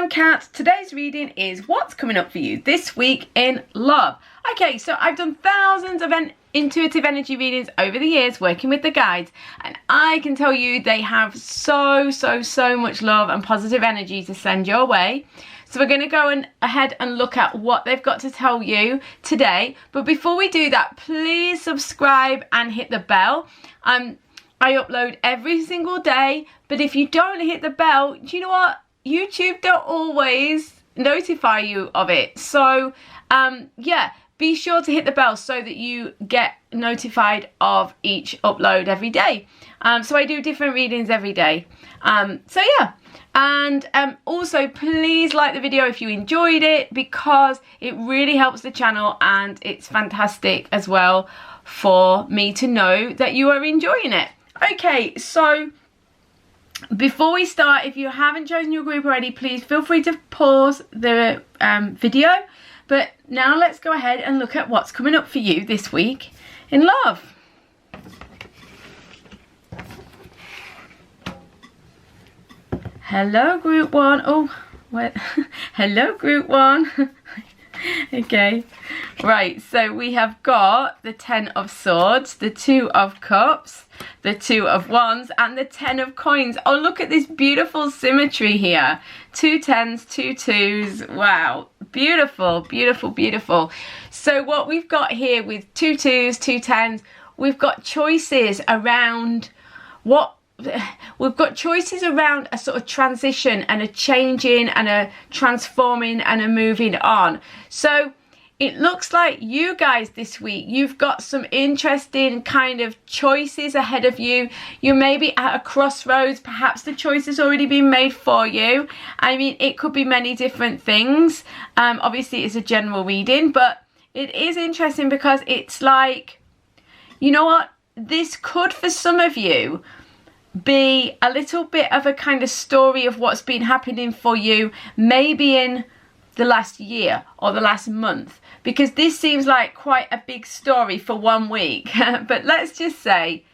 I'm Kat. Today's reading is what's coming up for you this week in love. Okay, so I've done thousands of intuitive energy readings over the years working with the guides, and I can tell you they have so much love and positive energy to send your way. So we're going to go ahead and look at what they've got to tell you today. But before we do that, please subscribe and hit the bell. I upload every single day, but if you don't hit the bell, do you know what? YouTube don't always notify you of it. So yeah, be sure to hit the bell so that you get notified of each upload every day. So I do different readings every day. So yeah, and also please like the video if you enjoyed it, because it really helps the channel and it's fantastic as well for me to know that you are enjoying it. Okay, so before we start, if you haven't chosen your group already, please feel free to pause the video. But now let's go ahead and look at what's coming up for you this week in love. Hello, group one. Oh, what? Hello, group one. Okay, right, so we have got the 10 of Swords, the 2 of Cups, the 2 of Wands, and the 10 of Coins. Oh, look at this beautiful symmetry here. 2 10s, 2 2s. Wow, beautiful, beautiful, beautiful. So what we've got here with 2 2s, 2 10s, we've got choices around we've got choices around a sort of transition and a changing and a transforming and a moving on. So it looks like you guys this week, you've got some interesting kind of choices ahead of you. You may be at a crossroads. Perhaps the choice has already been made for you. I mean, it could be many different things. Obviously, it's a general reading, but it is interesting because it's like, you know what? This could, for some of you, be a little bit of a kind of story of what's been happening for you maybe in the last year or the last month, because this seems like quite a big story for 1 week. But let's just say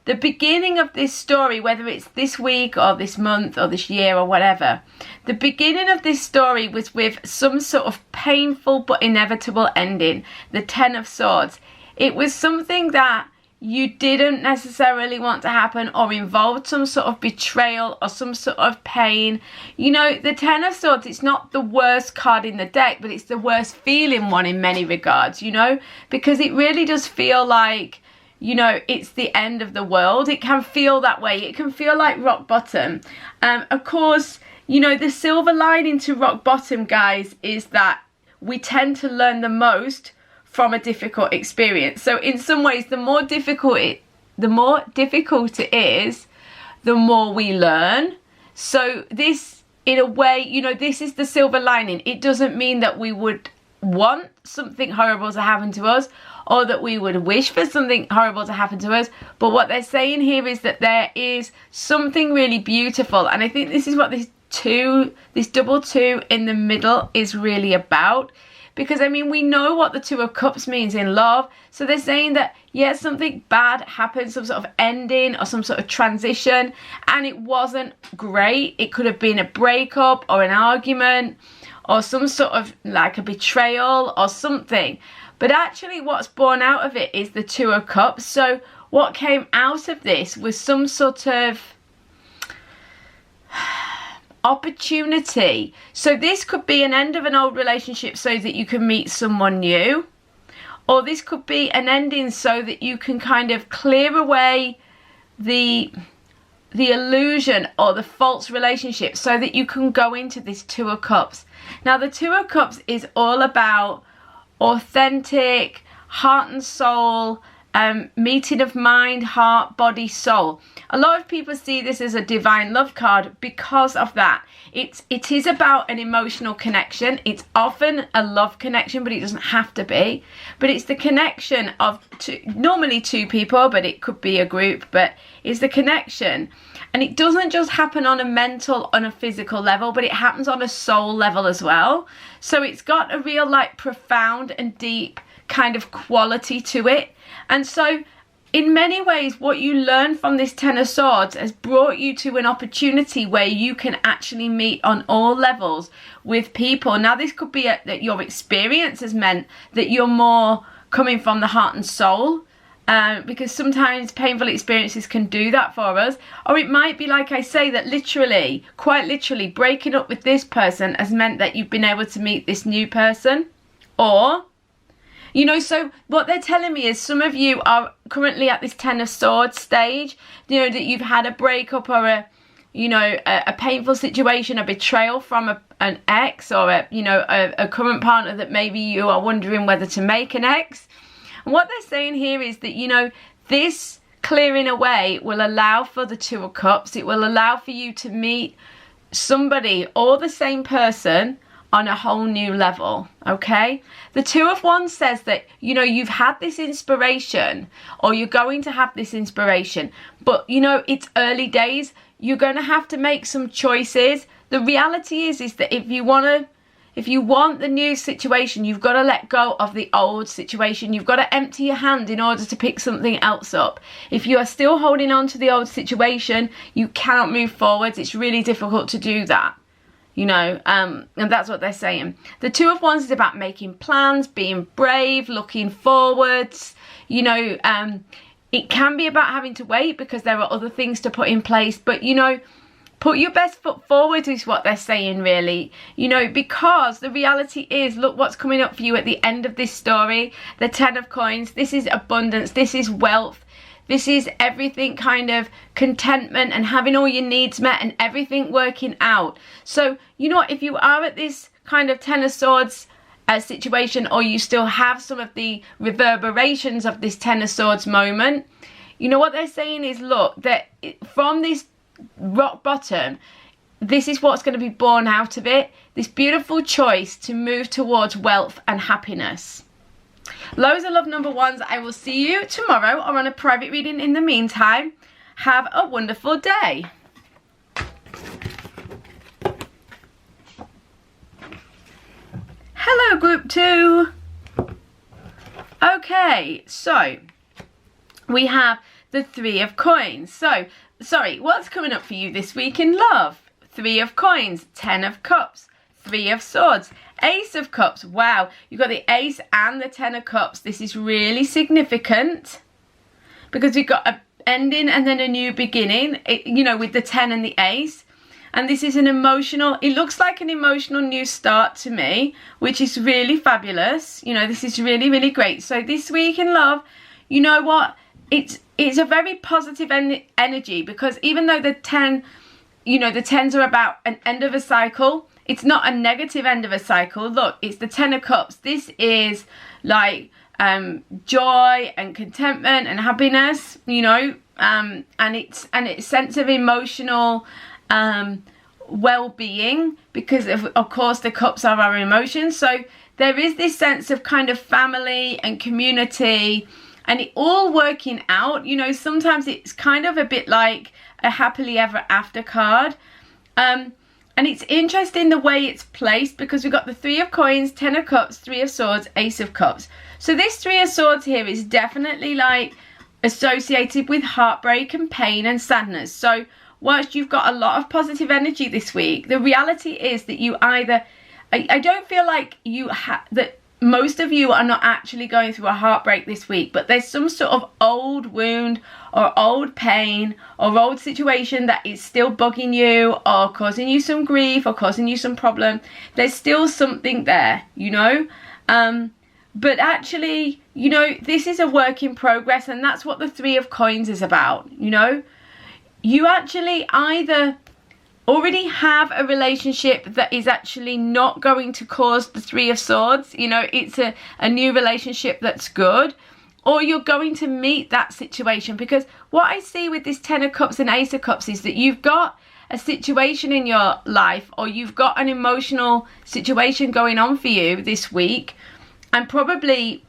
the beginning of this story, whether it's this week or this month or this year or whatever, the beginning of this story was with some sort of painful but inevitable ending. The 10 of Swords. It was something that you didn't necessarily want to happen, or involved some sort of betrayal or some sort of pain. You know, the 10 of Swords, it's not the worst card in the deck, but it's the worst feeling one in many regards, you know, because it really does feel like, you know, it's the end of the world. It can feel that way. It can feel like rock bottom. Of course, you know, the silver lining to rock bottom, guys, is that we tend to learn the most from a difficult experience. So in some ways, the more difficult it is, the more we learn. So this, in a way, you know, this is the silver lining. It doesn't mean that we would want something horrible to happen to us, or that we would wish for something horrible to happen to us. But what they're saying here is that there is something really beautiful. And I think this is what this double 2 in the middle is really about. Because, I mean, we know what the 2 of Cups means in love. So they're saying that, yes, something bad happened, some sort of ending or some sort of transition, and it wasn't great. It could have been a breakup or an argument or some sort of like a betrayal or something. But actually what's born out of it is the 2 of Cups. So what came out of this was some sort of opportunity. So this could be an end of an old relationship so that you can meet someone new, or this could be an ending so that you can kind of clear away the illusion or the false relationship, so that you can go into this 2 of Cups. Now the 2 of Cups is all about authentic heart and soul, meeting of mind, heart, body, soul. A lot of people see this as a divine love card because of that. It is about an emotional connection. It's often a love connection, but it doesn't have to be. But it's the connection of normally 2 people, but it could be a group, but it's the connection. And it doesn't just happen on a mental, on a physical level, but it happens on a soul level as well. So it's got a real like profound and deep kind of quality to it. And so in many ways, what you learn from this Ten of Swords has brought you to an opportunity where you can actually meet on all levels with people. Now, this could be that your experience has meant that you're more coming from the heart and soul, because sometimes painful experiences can do that for us. Or it might be, like I say, that literally, quite literally, breaking up with this person has meant that you've been able to meet this new person. Or, you know, so what they're telling me is some of you are currently at this Ten of Swords stage, you know, that you've had a breakup or a painful situation, a betrayal from an ex, or a current partner that maybe you are wondering whether to make an ex. And what they're saying here is that, you know, this clearing away will allow for the Two of Cups. It will allow for you to meet somebody or the same person on a whole new level, okay? The Two of Wands says that, you know, you've had this inspiration, or you're going to have this inspiration, but, you know, it's early days. You're going to have to make some choices. The reality is that if you want the new situation, you've got to let go of the old situation. You've got to empty your hand in order to pick something else up. If you are still holding on to the old situation, you cannot move forwards. It's really difficult to do that, you know, and that's what they're saying. The Two of Wands is about making plans, being brave, looking forwards, you know. It can be about having to wait because there are other things to put in place, but, you know, put your best foot forward is what they're saying, really, you know, because the reality is, look what's coming up for you at the end of this story. The Ten of Coins, this is abundance, this is wealth, this is everything, kind of contentment and having all your needs met and everything working out. So, you know what, if you are at this kind of Ten of Swords situation, or you still have some of the reverberations of this Ten of Swords moment, you know what they're saying is, look, that from this rock bottom, this is what's going to be born out of it, this beautiful choice to move towards wealth and happiness. Loads of love, number ones. I will see you tomorrow or on a private reading. In the meantime, have a wonderful day. Hello, group 2. Okay, so we have the Three of Coins. So, sorry, what's coming up for you this week in love? Three of Coins, Ten of Cups, Three of Swords, Ace of Cups. Wow, you've got the Ace and the Ten of Cups. This is really significant because we've got an ending and then a new beginning, you know, with the 10 and the Ace. And this is an emotional, it looks like an emotional new start to me, which is really fabulous. You know, this is really, really great. So this week in love, you know what? It's a very positive energy, because even though the 10, you know, the 10s are about an end of a cycle, it's not a negative end of a cycle. Look, it's the Ten of Cups. This is like joy and contentment and happiness, you know, and it's sense of emotional well-being, because of course the cups are our emotions. So there is this sense of kind of family and community, and it all working out. You know, sometimes it's kind of a bit like a happily ever after card, and it's interesting the way it's placed, because we've got the Three of Coins, Ten of Cups, Three of Swords, Ace of Cups. So this Three of Swords here is definitely like associated with heartbreak and pain and sadness. So whilst you've got a lot of positive energy this week, the reality is that you either, I don't feel like that most of you are not actually going through a heartbreak this week, but there's some sort of old wound or old pain or old situation that is still bugging you or causing you some grief or causing you some problem. There's still something there, you know. But actually, you know, this is a work in progress, and that's what the Three of Coins is about, you know. You actually either already have a relationship that is actually not going to cause the Three of Swords, you know, it's a new relationship that's good, or you're going to meet that situation. Because what I see with this Ten of Cups and Ace of Cups is that you've got a situation in your life, or you've got an emotional situation going on for you this week, and probably,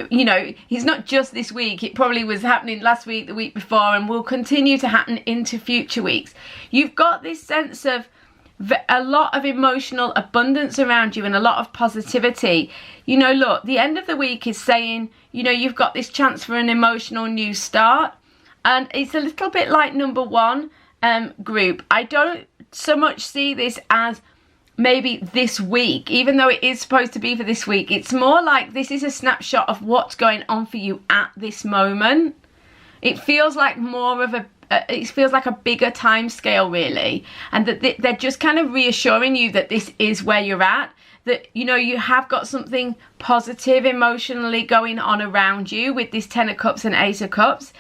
you know, it's not just this week, it probably was happening last week, the week before, and will continue to happen into future weeks. You've got this sense of a lot of emotional abundance around you and a lot of positivity. You know, look, the end of the week is saying, you know, you've got this chance for an emotional new start. And it's a little bit like number one group. I don't so much see this as maybe this week, even though it is supposed to be for this week. It's more like this is a snapshot of what's going on for you at this moment. It feels like more of it feels like a bigger time scale, really, and that they're just kind of reassuring you that this is where you're at, that, you know, you have got something positive emotionally going on around you with this 10 of Cups and Ace of Cups.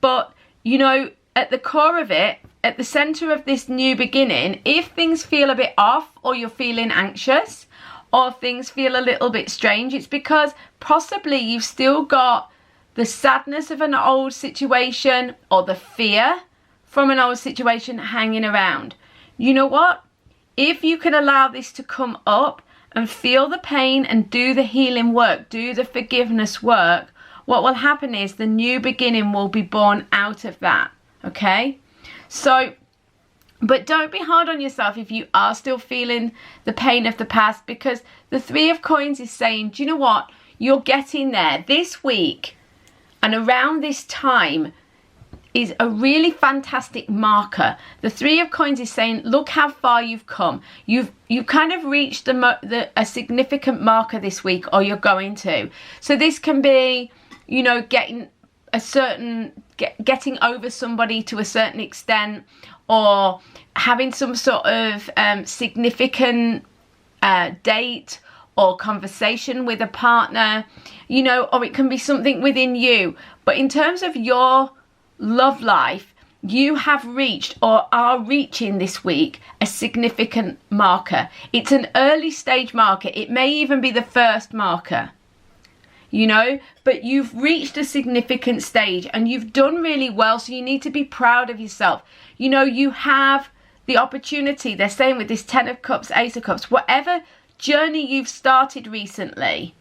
But, you know, at the core of it, at the center of this new beginning, if things feel a bit off, or you're feeling anxious, or things feel a little bit strange, it's because possibly you've still got the sadness of an old situation or the fear from an old situation hanging around. You know what? If you can allow this to come up and feel the pain and do the healing work, do the forgiveness work, what will happen is the new beginning will be born out of that, okay? So, but don't be hard on yourself if you are still feeling the pain of the past, because the Three of Coins is saying, do you know what? You're getting there. This week and around this time is a really fantastic marker. The Three of Coins is saying, look how far you've come. You've kind of reached a significant marker this week, or you're going to. So this can be, you know, getting over somebody to a certain extent, or having some sort of significant date or conversation with a partner, you know, or it can be something within you. But in terms of your love life, you have reached or are reaching this week a significant marker. It's an early stage marker. It may even be the first marker, you know, but you've reached a significant stage and you've done really well. So you need to be proud of yourself. You know, you have the opportunity, they're saying with this 10 of Cups, Ace of Cups, whatever journey you've started recently,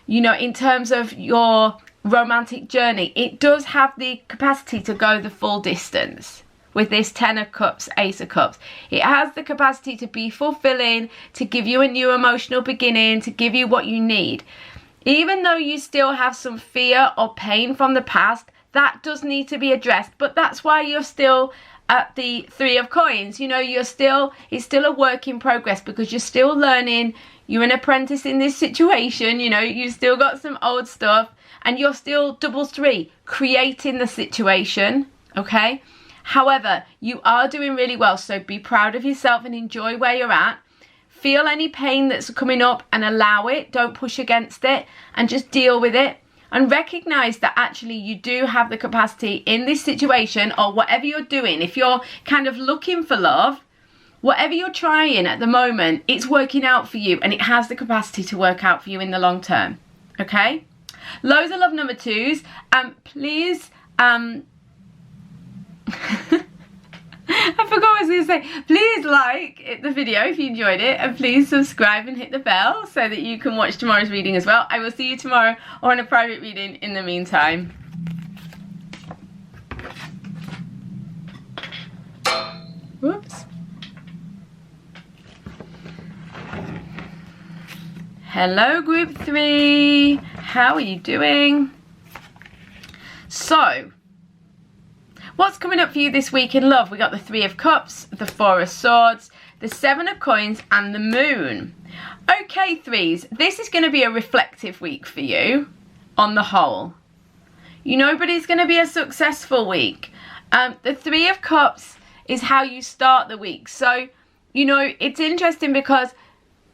you know, in terms of your romantic journey, it does have the capacity to go the full distance. With this 10 of Cups, Ace of Cups, it has the capacity to be fulfilling, to give you a new emotional beginning, to give you what you need. Even though you still have some fear or pain from the past, that does need to be addressed. But that's why you're still at the Three of Coins. You know, it's still a work in progress, because you're still learning. You're an apprentice in this situation. You know, you've still got some old stuff, and you're still double three, creating the situation, okay? However, you are doing really well, so be proud of yourself and enjoy where you're at. Feel any pain that's coming up and allow it. Don't push against it, and just deal with it. And recognize that actually you do have the capacity in this situation, or whatever you're doing. If you're kind of looking for love, whatever you're trying at the moment, it's working out for you, and it has the capacity to work out for you in the long term, okay? Loads of love, number twos. Please, I forgot what I was going to say. Please like the video if you enjoyed it, and please subscribe and hit the bell so that you can watch tomorrow's reading as well. I will see you tomorrow or in a private reading in the meantime. Whoops. Hello, group 3. How are you doing? So, what's coming up for you this week in love? We got the Three of Cups, the Four of Swords, the Seven of Coins, and the Moon. Okay, threes, this is going to be a reflective week for you on the whole. You know, but it's going to be a successful week. The Three of Cups is how you start the week. So, you know, it's interesting because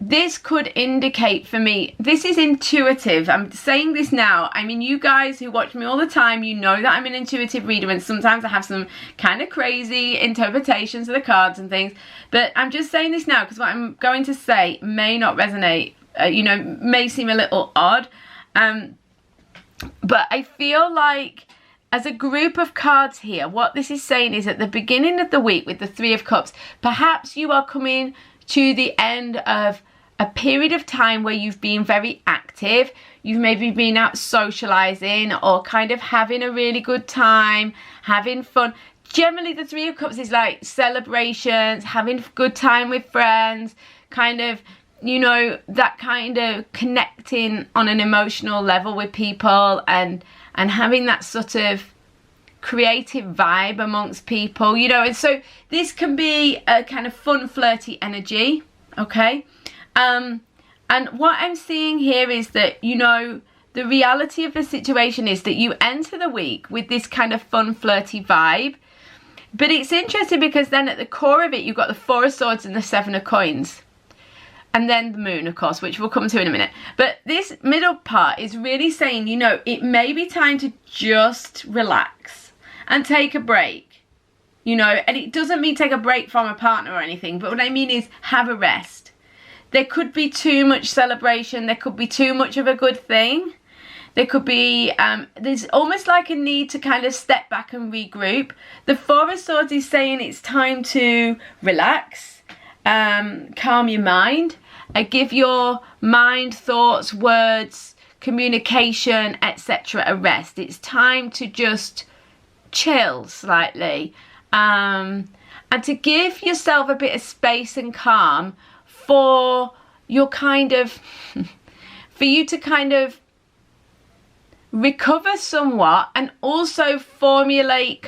this could indicate for me, this is intuitive. I'm saying this now. I mean, you guys who watch me all the time, you know that I'm an intuitive reader, and sometimes I have some kind of crazy interpretations of the cards and things. But I'm just saying this now because what I'm going to say may not resonate, you know, may seem a little odd. But I feel like as a group of cards here, what this is saying is at the beginning of the week with the Three of Cups, perhaps you are coming to the end of a period of time where you've been very active. You've maybe been out socializing or kind of having a really good time, having fun, generally the Three of Cups is like celebrations, having a good time with friends, kind of, you know, that kind of connecting on an emotional level with people, and having that sort of creative vibe amongst people, you know. And so this can be a kind of fun, flirty energy, okay? And what I'm seeing here is that, you know, the reality of the situation is that you enter the week with this kind of fun, flirty vibe. But it's interesting because then at the core of it, you've got the Four of Swords and the Seven of Coins. And then the Moon, of course, which we'll come to in a minute. But this middle part is really saying, you know, it may be time to just relax and take a break, you know. And it doesn't mean take a break from a partner or anything, but what I mean is have a rest. There could be too much celebration. There could be too much of a good thing. There could be, there's almost like a need to kind of step back and regroup. The Four of Swords is saying it's time to relax, calm your mind, give your mind, thoughts, words, communication, etc. a rest. It's time to just chill slightly, and to give yourself a bit of space and calm for your kind of, for you to kind of recover somewhat, and also formulate's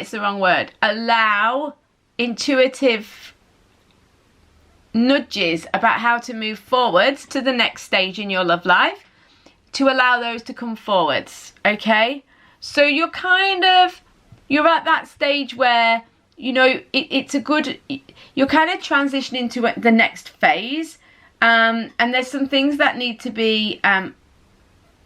the wrong word, allow intuitive nudges about how to move forwards to the next stage in your love life, to allow those to come forwards, okay? So you're at that stage where, you know, it's a good, you're kind of transitioning to the next phase, and there's some things that need to be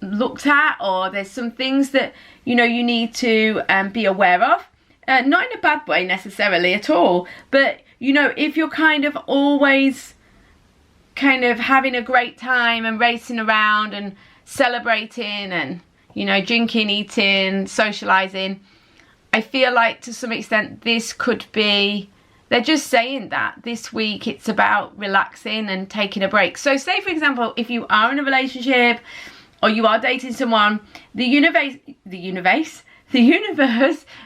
looked at, or there's some things that, you know, you need to be aware of, not in a bad way necessarily at all, but, you know, if you're kind of always kind of having a great time and racing around and celebrating and, you know, drinking, eating, socializing, I feel like to some extent this could be, they're just saying that this week it's about relaxing and taking a break. So say, for example, if you are in a relationship or you are dating someone, the universe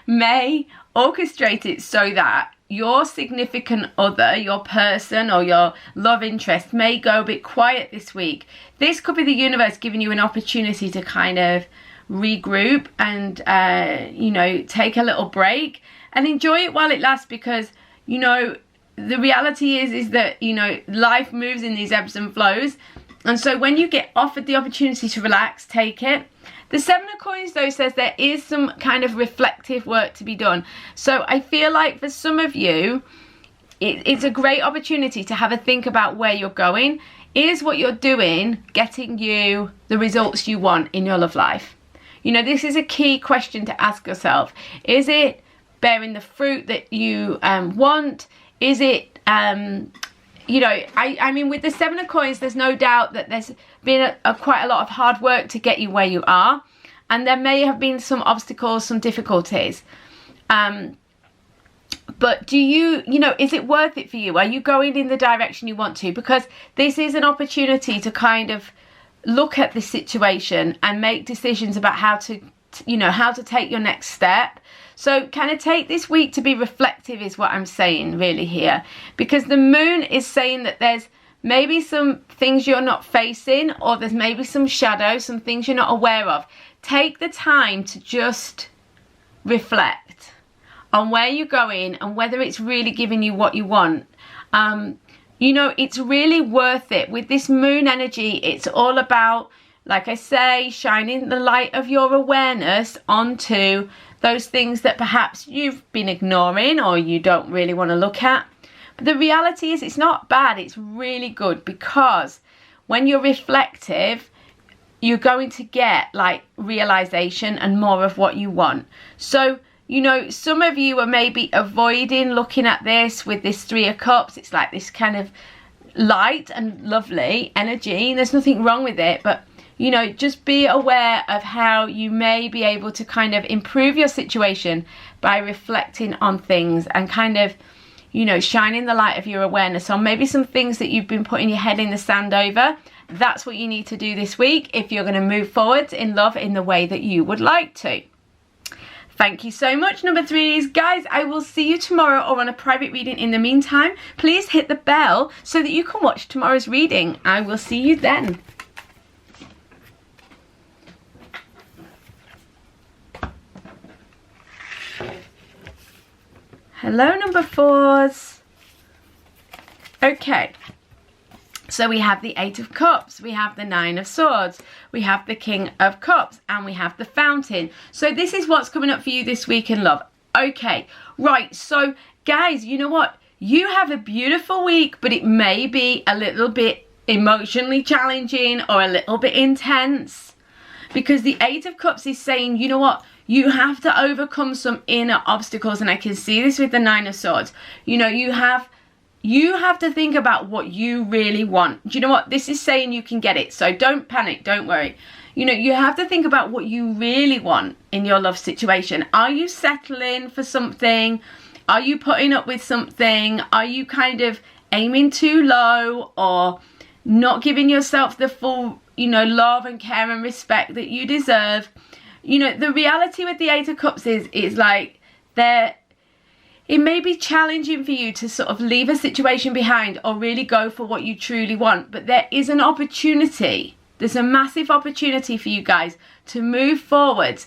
may orchestrate it so that your significant other, your person or your love interest may go a bit quiet this week. This could be the universe giving you an opportunity to kind of regroup and, you know, take a little break and enjoy it while it lasts, because, you know, the reality is that, you know, life moves in these ebbs and flows. And so when you get offered the opportunity to relax, take it. The Seven of Coins, though, says there is some kind of reflective work to be done. So I feel like for some of you, it's a great opportunity to have a think about where you're going. Is what you're doing getting you the results you want in your love life? You know, this is a key question to ask yourself. Is it bearing the fruit that you want? Is it, you know, I mean, with the Seven of Coins, there's no doubt that there's been quite a lot of hard work to get you where you are. And there may have been some obstacles, some difficulties. But do you know, is it worth it for you? Are you going in the direction you want to? Because this is an opportunity to kind of look at this situation and make decisions about how to, you know, how to take your next step. So kind of take this week to be reflective is what I'm saying really here. Because the Moon is saying that there's maybe some things you're not facing, or there's maybe some shadow, some things you're not aware of. Take the time to just reflect on where you're going and whether it's really giving you what you want. You know, it's really worth it. With this Moon energy, it's all about, like I say, shining the light of your awareness onto those things that perhaps you've been ignoring or you don't really want to look at. But the reality is it's not bad, it's really good, because when you're reflective, you're going to get like realization and more of what you want. So, you know, some of you are maybe avoiding looking at this with this Three of Cups. It's like this kind of light and lovely energy, and there's nothing wrong with it, but you know, just be aware of how you may be able to kind of improve your situation by reflecting on things and kind of, you know, shining the light of your awareness on maybe some things that you've been putting your head in the sand over. That's what you need to do this week if you're going to move forward in love in the way that you would like to. Thank you so much, number 3s. Guys, I will see you tomorrow or on a private reading. In the meantime, please hit the bell so that you can watch tomorrow's reading. I will see you then. Hello, number 4s. Okay. So we have the 8 of Cups, we have the 9 of Swords, we have the King of Cups, and we have the Fountain. So this is what's coming up for you this week in love. Okay, right, so guys, you know what? You have a beautiful week, but it may be a little bit emotionally challenging or a little bit intense. Because the 8 of Cups is saying, you know what? You have to overcome some inner obstacles, and I can see this with the 9 of Swords. You know, you have to think about what you really want. Do you know what? This is saying you can get it. So don't panic. Don't worry. You know, you have to think about what you really want in your love situation. Are you settling for something? Are you putting up with something? Are you kind of aiming too low or not giving yourself the full, you know, love and care and respect that you deserve? You know, the reality with the 8 of Cups is like it may be challenging for you to sort of leave a situation behind or really go for what you truly want. But there is an opportunity. There's a massive opportunity for you guys to move forward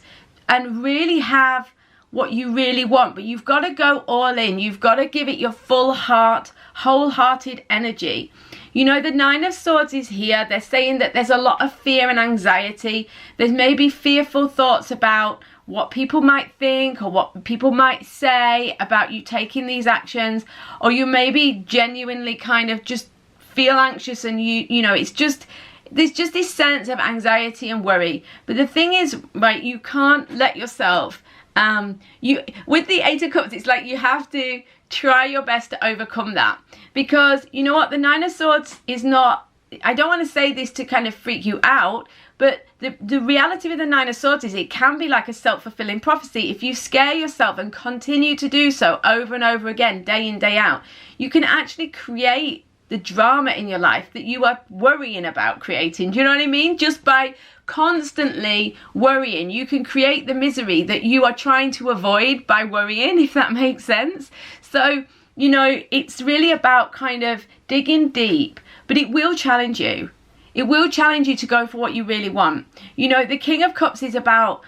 and really have what you really want. But you've got to go all in. You've got to give it your full heart, wholehearted energy. You know, the 9 of Swords is here. They're saying that there's a lot of fear and anxiety. There's maybe fearful thoughts about what people might think or what people might say about you taking these actions, or you maybe genuinely kind of just feel anxious and you know, it's just, there's just this sense of anxiety and worry. But the thing is, right, you can't let yourself, with the 8 of Cups, it's like you have to try your best to overcome that. Because you know what, the 9 of Swords is not, I don't want to say this to kind of freak you out, but the reality with the 9 of Swords is it can be like a self-fulfilling prophecy. If you scare yourself and continue to do so over and over again, day in, day out, you can actually create the drama in your life that you are worrying about creating. Do you know what I mean? Just by constantly worrying, you can create the misery that you are trying to avoid by worrying, if that makes sense. So, you know, it's really about kind of digging deep, but it will challenge you. It will challenge you to go for what you really want. You know, the King of Cups is about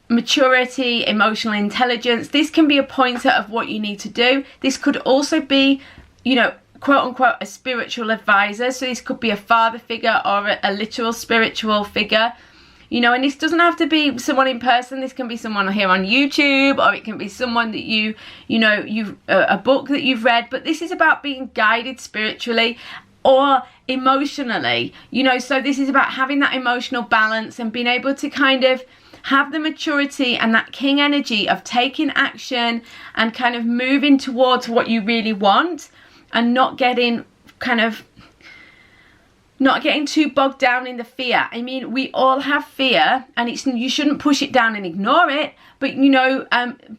maturity, emotional intelligence. This can be a pointer of what you need to do. This could also be, you know, quote unquote, a spiritual advisor. So this could be a father figure or a literal spiritual figure. You know, and this doesn't have to be someone in person. This can be someone here on YouTube, or it can be someone that you know, a book that you've read. But this is about being guided spiritually or emotionally, you know. So this is about having that emotional balance and being able to kind of have the maturity and that king energy of taking action and kind of moving towards what you really want, and not getting too bogged down in the fear. I mean, we all have fear, and you shouldn't push it down and ignore it, but you know,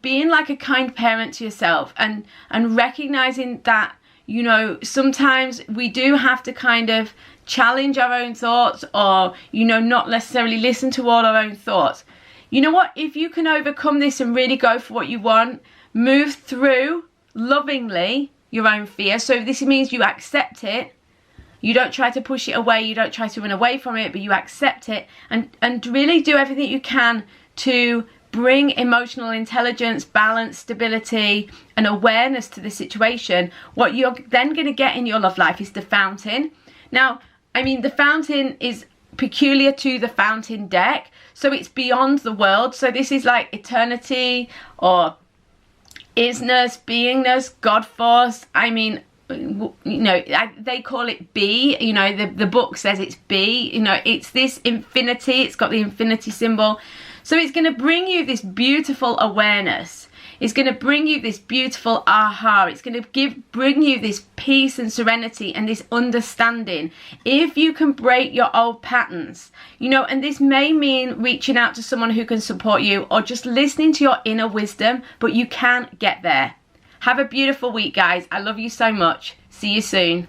being like a kind parent to yourself and recognizing that, you know, sometimes we do have to kind of challenge our own thoughts, or, you know, not necessarily listen to all our own thoughts. You know what? If you can overcome this and really go for what you want, move through lovingly your own fear. So this means you accept it. You don't try to push it away. You don't try to run away from it, but you accept it and really do everything you can to bring emotional intelligence, balance, stability, and awareness to the situation. What you're then going to get in your love life is the Fountain. Now, I mean, the Fountain is peculiar to the Fountain deck, so it's beyond the world. So this is like eternity or isness, beingness, God force. I mean, you know, they call it B. You know, the book says it's B. You know, it's this infinity. It's got the infinity symbol. So it's going to bring you this beautiful awareness. It's going to bring you this beautiful aha. It's going to bring you this peace and serenity and this understanding. If you can break your old patterns, you know, and this may mean reaching out to someone who can support you, or just listening to your inner wisdom, but you can get there. Have a beautiful week, guys. I love you so much. See you soon.